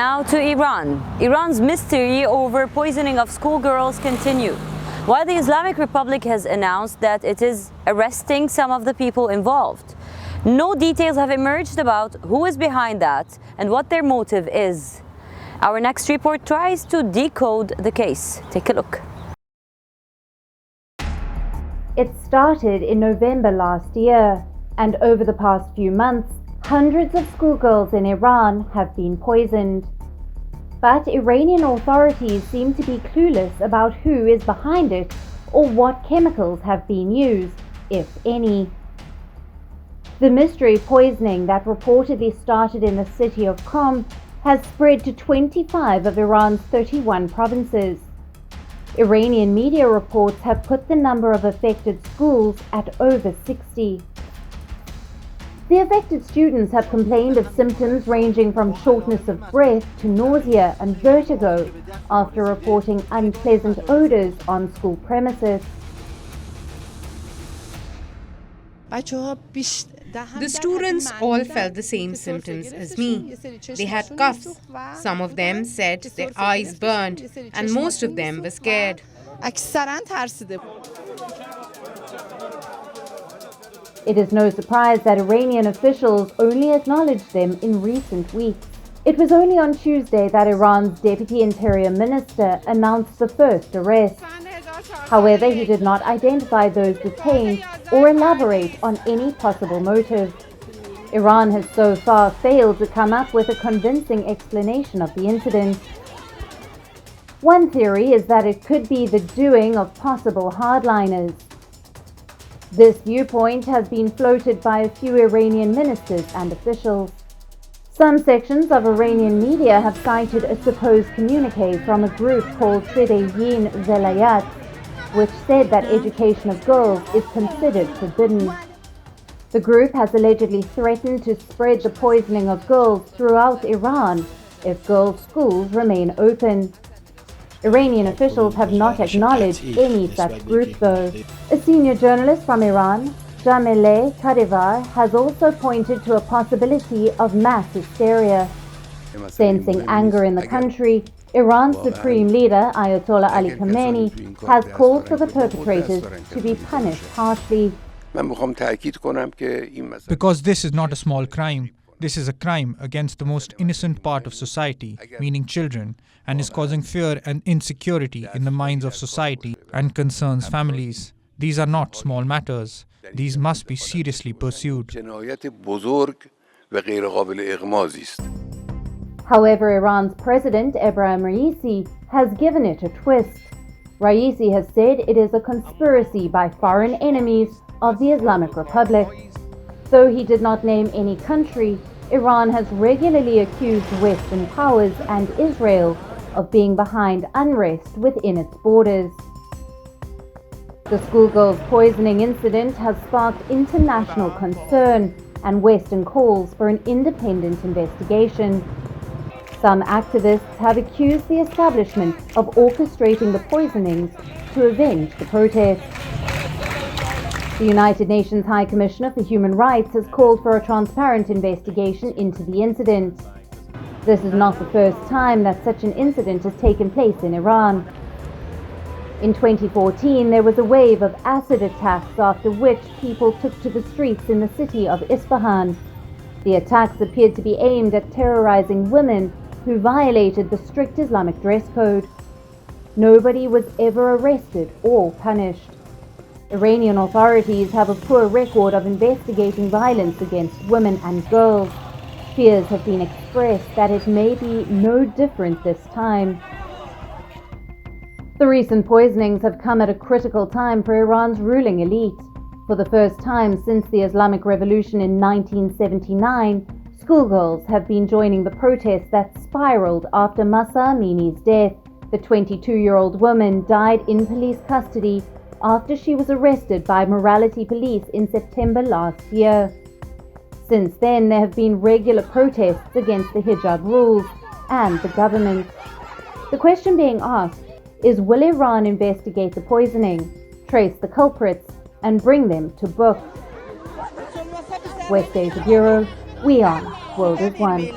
Now to Iran. Iran's mystery over poisoning of schoolgirls continue. While the Islamic Republic has announced that it is arresting some of the people involved, no details have emerged about who is behind that and what their motive is. Our next report tries to decode the case. Take a look. It started in November last year, and over the past few months, hundreds of schoolgirls in Iran have been poisoned. But Iranian authorities seem to be clueless about who is behind it or what chemicals have been used, if any. The mystery poisoning that reportedly started in the city of Qom has spread to 25 of Iran's 31 provinces. Iranian media reports have put the number of affected schools at over 60. The affected students have complained of symptoms ranging from shortness of breath to nausea and vertigo after reporting unpleasant odors on school premises. The students all felt the same symptoms as me. They had coughs. Some of them said their eyes burned, and most of them were scared. It is no surprise that Iranian officials only acknowledged them in recent weeks. It was only on Tuesday that Iran's Deputy Interior Minister announced the first arrest. However, he did not identify those detained or elaborate on any possible motive. Iran has so far failed to come up with a convincing explanation of the incident. One theory is that it could be the doing of possible hardliners. This viewpoint has been floated by a few Iranian ministers and officials. Some sections of Iranian media have cited a supposed communiqué from a group called WION The World, which said that education of girls is considered forbidden. The group has allegedly threatened to spread the poisoning of girls throughout Iran if girls' schools remain open. Iranian officials have not acknowledged any such group though. A senior journalist from Iran, Jamileh Kadivar, has also pointed to a possibility of mass hysteria. Sensing anger in the country, Iran's supreme leader, Ayatollah Ali Khamenei, has called for the perpetrators to be punished harshly. Because this is not a small crime. This is a crime against the most innocent part of society, meaning children, and is causing fear and insecurity in the minds of society and concerns families. These are not small matters. These must be seriously pursued. However, Iran's President Ebrahim Raisi has given it a twist. Raisi has said it is a conspiracy by foreign enemies of the Islamic Republic. Though he did not name any country, Iran has regularly accused Western powers and Israel of being behind unrest within its borders. The schoolgirls' poisoning incident has sparked international concern and Western calls for an independent investigation. Some activists have accused the establishment of orchestrating the poisonings to avenge the protests. The United Nations High Commissioner for Human Rights has called for a transparent investigation into the incident. This is not the first time that such an incident has taken place in Iran. In 2014, there was a wave of acid attacks after which people took to the streets in the city of Isfahan. The attacks appeared to be aimed at terrorizing women who violated the strict Islamic dress code. Nobody was ever arrested or punished. Iranian authorities have a poor record of investigating violence against women and girls. Fears have been expressed that it may be no different this time. The recent poisonings have come at a critical time for Iran's ruling elite. For the first time since the Islamic Revolution in 1979, schoolgirls have been joining the protests that spiraled after Mahsa Amini's death. The 22-year-old woman died in police custody after she was arrested by morality police in September last year. Since then, there have been regular protests against the hijab rules and the government. The question being asked is, will Iran investigate the poisoning, trace the culprits, and bring them to book? West Asia Bureau, WION World is One.